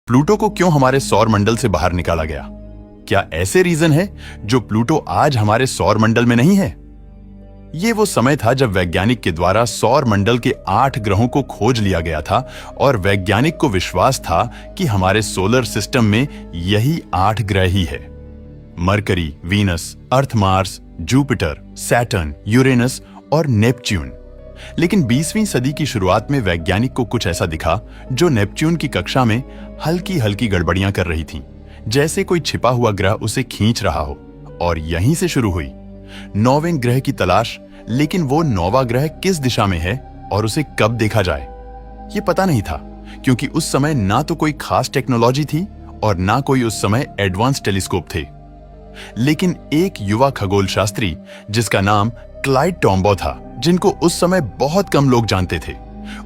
Pluto को क्यों हमारे सौर मंडल से बाहर निकाला गया? क्या ऐसे रीजन है जो प्लूटो आज हमारे सौर मंडल में नहीं है? ये वो समय था जब वैज्ञानिक के द्वारा सौर मंडल के 8 ग्रहों को खोज लिया गया था और वैज्ञानिक को विश्वास था कि हमारे सोलर सिस्टम में यही 8 ग्रह ही है। मरकरी, वीनस, अर्थ, मार्स, जुपिटर, सैटर्न, यूरेनस और नेपच्यून। लेकिन 20वीं सदी की शुरुआत में वैज्ञानिक को कुछ ऐसा दिखा जो नेपच्यून की कक्षा में हल्की हल्की गड़बड़ियां कर रही थीं, जैसे कोई छिपा हुआ ग्रह उसे खींच रहा हो। और यहीं से शुरू हुई 9वें ग्रह की तलाश। लेकिन वो 9वां ग्रह किस दिशा में है और उसे कब देखा जाए, ये पता नहीं था, क्योंकि उस समय ना तो कोई खास टेक्नोलॉजी थी और ना कोई उस समय एडवांस टेलीस्कोप थे। लेकिन एक युवा खगोल शास्त्री जिसका नाम क्लाइड टॉम्बो था, जिनको उस समय बहुत कम लोग जानते थे,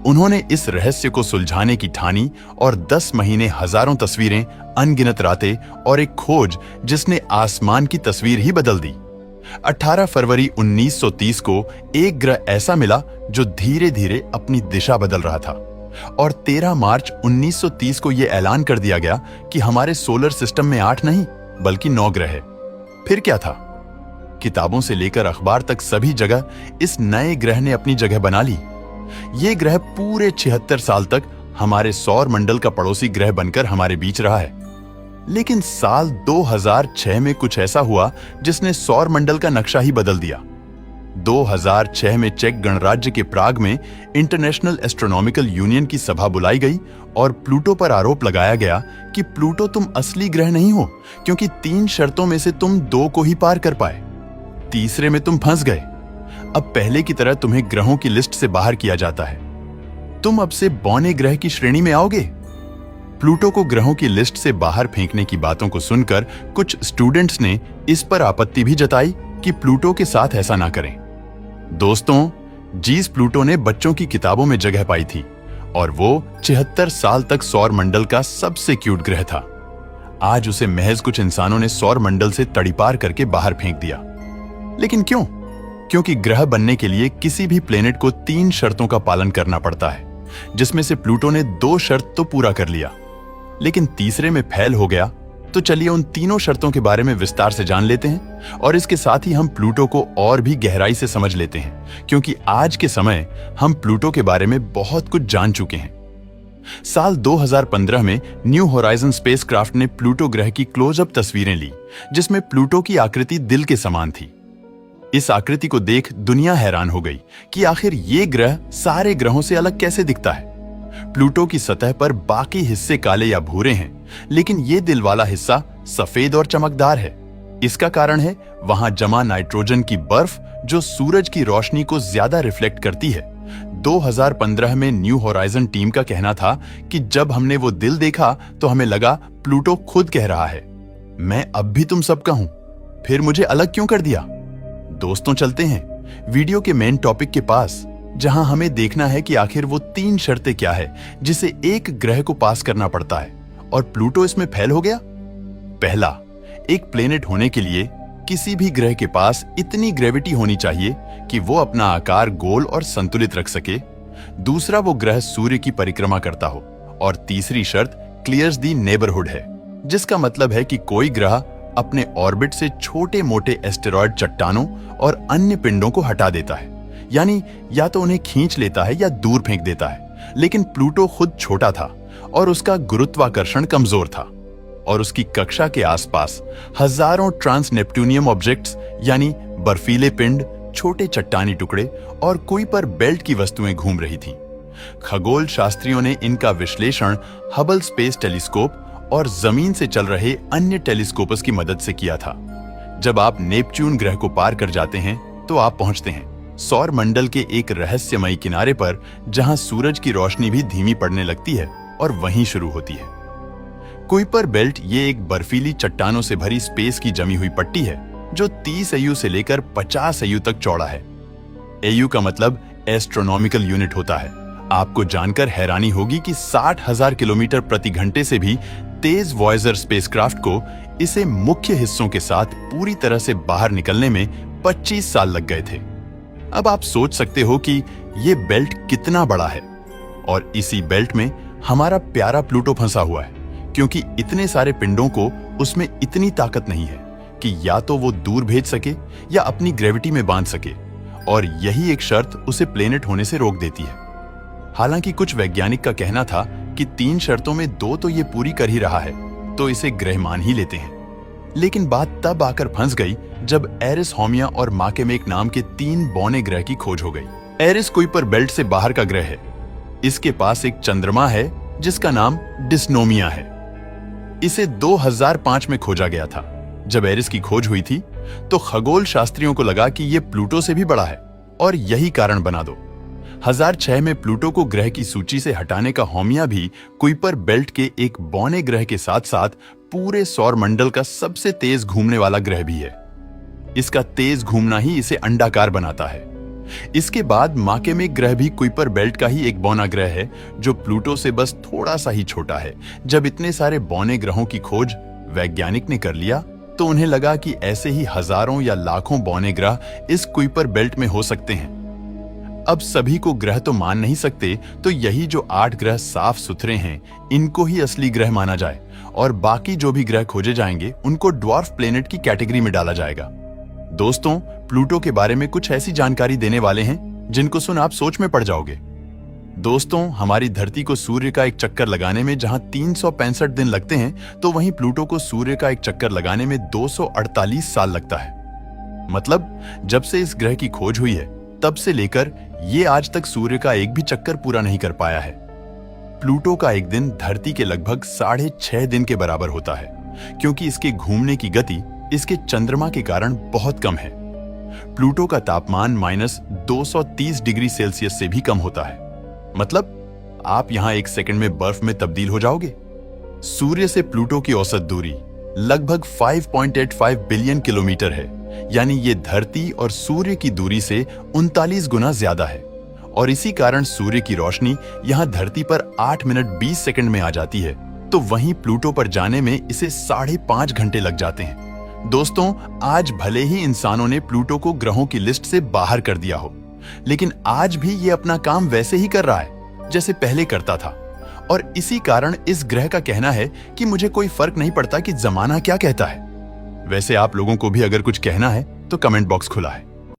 उन्होंने इस रहस्य को सुलझाने की ठानी और 10 महीने, हजारों तस्वीरें, अनगिनत रातें और एक खोज जिसने आसमान की तस्वीर ही बदल दी। 18 फरवरी 1930 को एक ग्रह ऐसा मिला जो धीरे धीरे अपनी दिशा बदल रहा था और 13 मार्च 1930 को यह ऐलान कर दिया गया कि हमारे सोलर सिस्टम में 8 नहीं बल्कि 9 ग्रह है। फिर क्या था? किताबों से लेकर अखबार तक सभी जगह इस नए ग्रह ने अपनी जगह बना ली। ये ग्रह पूरे 76 साल तक हमारे सौर मंडल का पड़ोसी ग्रह बनकर हमारे बीच रहा है। लेकिन साल 2006 में कुछ ऐसा हुआ जिसने सौर मंडल का नक्शा ही बदल दिया। 2006 में चेक गणराज्य के प्राग में इंटरनेशनल एस्ट्रोनॉमिकल यूनियन की सभा बुलाई गई और प्लूटो पर आरोप लगाया गया कि प्लूटो तुम असली ग्रह नहीं हो, क्योंकि 3 शर्तों में से तुम 2 को ही पार कर पाए, तीसरे में तुम फंस गए। अब पहले की तरह तुम्हें ग्रहों की लिस्ट से बाहर किया जाता है। तुम अब से बौने ग्रह की श्रेणी में आओगे। प्लूटो को ग्रहों की लिस्ट से बाहर फेंकने की बातों को सुनकर कुछ स्टूडेंट्स ने इस पर आपत्ति भी जताई कि प्लूटो के साथ ऐसा ना करें। दोस्तों, जीस प्लूटो ने बच्चों की किताबों में जगह पाई थी और वो 76 साल तक सौर मंडल का सबसे क्यूट ग्रह था। आज उसे महज कुछ इंसानों ने सौर मंडल से तड़ीपार करके बाहर फेंक दिया। लेकिन क्यों? क्योंकि ग्रह बनने के लिए किसी भी प्लेनेट को 3 शर्तों का पालन करना पड़ता है, जिसमें से प्लूटो ने 2 शर्त तो पूरा कर लिया, लेकिन तीसरे में फेल हो गया। तो चलिए उन तीनों शर्तों के बारे में विस्तार से जान लेते हैं और इसके साथ ही हम प्लूटो को और भी गहराई से समझ लेते हैं, क्योंकि आज के समय हम प्लूटो के बारे में बहुत कुछ जान चुके हैं। साल 2015 में न्यू होराइजन स्पेसक्राफ्ट ने प्लूटो ग्रह की क्लोजअप तस्वीरें ली, जिसमें प्लूटो की आकृति दिल के समान थी। इस आकृति को देख दुनिया हैरान हो गई कि आखिर ये ग्रह सारे ग्रहों से अलग कैसे दिखता है। प्लूटो की सतह पर बाकी हिस्से काले या भूरे हैं, लेकिन ये दिल वाला हिस्सा सफेद और चमकदार है। इसका कारण है वहां जमा नाइट्रोजन की बर्फ, जो सूरज की रोशनी को ज्यादा रिफ्लेक्ट करती है। 2015 में न्यू होराइजन टीम का कहना था कि जब हमने वो दिल देखा तो हमें लगा प्लूटो खुद कह रहा है, मैं अब भी तुम सबका हूं, फिर मुझे अलग क्यों कर दिया। दोस्तों, चलते हैं वीडियो के मेन टॉपिक के पास, जहां हमें देखना है कि आखिर वो 3 शर्तें क्या है जिसे एक ग्रह को पास करना पड़ता है और प्लूटो इसमें फेल हो गया। पहला, एक प्लेनेट होने के लिए किसी भी ग्रह के पास इतनी ग्रेविटी होनी चाहिए कि वो अपना आकार गोल और संतुलित रख सके। दूसरा, वो ग्रह सूर्य की परिक्रमा करता हो। और तीसरी शर्त क्लियर्स दी नेबरहुड है, जिसका मतलब है कि कोई ग्रह अपने ऑर्बिट से छोटे मोटे एस्टेरॉयड, चट्टानों और अन्य पिंडों को हटा देता है, यानी या तो उन्हें खींच लेता है या दूर फेंक देता है। लेकिन प्लूटो खुद छोटा था और उसका गुरुत्वाकर्षण कमजोर था और उसकी कक्षा के आसपास हजारों ट्रांस नेपट्यूनियम ऑब्जेक्ट्स, यानी बर्फीले पिंड, छोटे चट्टानी टुकड़े और कुइपर बेल्ट की वस्तुएं घूम रही थीं। खगोल शास्त्रियों ने इनका विश्लेषण हबल स्पेस टेलीस्कोप और जमीन से चल रहे अन्य टेलीस्कोप्स की मदद से किया था। जब आप नेपच्यून ग्रह को पार कर जाते हैं तो आप पहुंचते हैं सौर मंडल के एक रहस्यमयी किनारे पर, जहां सूरज की रोशनी भी धीमी पड़ने लगती है और वहीं शुरू होती है। कुइपर बेल्ट ये एक बर्फीली चट्टानों से भरी स्पेस की जमी हुई पट्टी है, जो 30 AU से लेकर 50 AU तक चौड़ा है। AU का मतलब एस्ट्रोनॉमिकल यूनिट होता है। आपको जानकर हैरानी होगी कि 60,000 किलोमीटर प्रति घंटे से भी तेज वॉयेजर स्पेसक्राफ्ट को इसे मुख्य हिस्सों के साथ पूरी तरह से बाहर निकलने में 25 साल लग गए थे। अब आप सोच सकते हो कि ये बेल्ट कितना बड़ा है, और इसी बेल्ट में हमारा प्यारा प्लूटो फंसा हुआ है, क्योंकि इतने सारे पिंडों को उसमें इतनी ताकत नहीं है कि या तो वो दूर भेज सके या अपनी ग्रेविटी में बांध सके, और यही एक शर्त उसे प्लेनेट होने से रोक देती है। हालांकि कुछ वैज्ञानिक का कहना था कि 3 शर्तों में 2 तो ये पूरी कर ही रहा है, तो इसे ग्रह मान ही लेते हैं। लेकिन बात तब आकर फंस गई जब एरिस, हाउमिया और माकेमेक नाम के 3 बौने ग्रह की खोज हो गई। एरिस कुइपर बेल्ट से बाहर का ग्रह है। इसके पास एक चंद्रमा है जिसका नाम डिस्नोमिया है। इसे 2005 में खोजा गया था। जब एरिस की खोज हुई थी तो खगोल शास्त्रियों को लगा कि यह प्लूटो से भी बड़ा है और यही कारण बना दो। 2006 में प्लूटो को ग्रह की सूची से हटाने का हाउमिया भी कुइपर बेल्ट के एक बौने ग्रह के साथ साथ पूरे सौर मंडल का सबसे तेज घूमने वाला ग्रह भी है। इसका तेज घूमना ही इसे अंडाकार बनाता है। इसके बाद माकेमेक ग्रह भी कुइपर बेल्ट का ही एक बौना ग्रह है जो प्लूटो से बस थोड़ा सा ही छोटा है। जब इतने सारे बौने ग्रहों की खोज वैज्ञानिक ने कर लिया तो उन्हें लगा कि ऐसे ही हजारों या लाखों बौने ग्रह इस कुइपर बेल्ट में हो सकते हैं। अब सभी को ग्रह तो मान नहीं सकते, तो यही जो 8 ग्रह साफ सुथरे हैं इनको ही असली ग्रह माना जाए और बाकी जो भी ग्रह खोजे जाएंगे उनको ड्वार्फ प्लेनेट की कैटेगरी में डाला जाएगा। दोस्तों, प्लूटो के बारे में कुछ ऐसी जानकारी देने वाले हैं जिनको सुन आप सोच में पड़ जाओगे। दोस्तों, हमारी धरती को सूर्य का एक चक्कर लगाने में जहां 365 दिन लगते हैं, तो वहीं प्लूटो को सूर्य का एक चक्कर लगाने में 248 साल लगता है। मतलब जब से इस ग्रह की खोज हुई है तब से लेकर ये आज तक सूर्य का एक भी चक्कर पूरा नहीं कर पाया है। प्लूटो का एक दिन धरती के लगभग 6.5 दिन के बराबर होता है, क्योंकि इसके घूमने की गति इसके चंद्रमा के कारण बहुत कम है। प्लूटो का तापमान -230 डिग्री सेल्सियस से भी कम होता है। मतलब आप यहां 1 सेकंड में बर्फ में तब्दील हो जाओगे। सूर्य से प्लूटो की औसत दूरी लगभग 5.85 बिलियन किलोमीटर है, यानी ये धरती और सूर्य की दूरी से 39 गुना ज्यादा है। और इसी कारण सूर्य की रोशनी यहां धरती पर 8 मिनट 20 सेकंड में आ जाती है, तो वहीं प्लूटो पर जाने में इसे 5.5 घंटे लग जाते हैं। दोस्तों, आज भले ही इंसानों ने प्लूटो को ग्रहों की लिस्ट से बाहर कर दिया हो, लेकिन आज भी ये अपना काम वैसे ही कर रहा है जैसे पहले करता था। और इसी कारण इस ग्रह का कहना है कि मुझे कोई फर्क नहीं पड़ता कि जमाना क्या कहता है। वैसे आप लोगों को भी अगर कुछ कहना है तो कमेंट बॉक्स खुला है।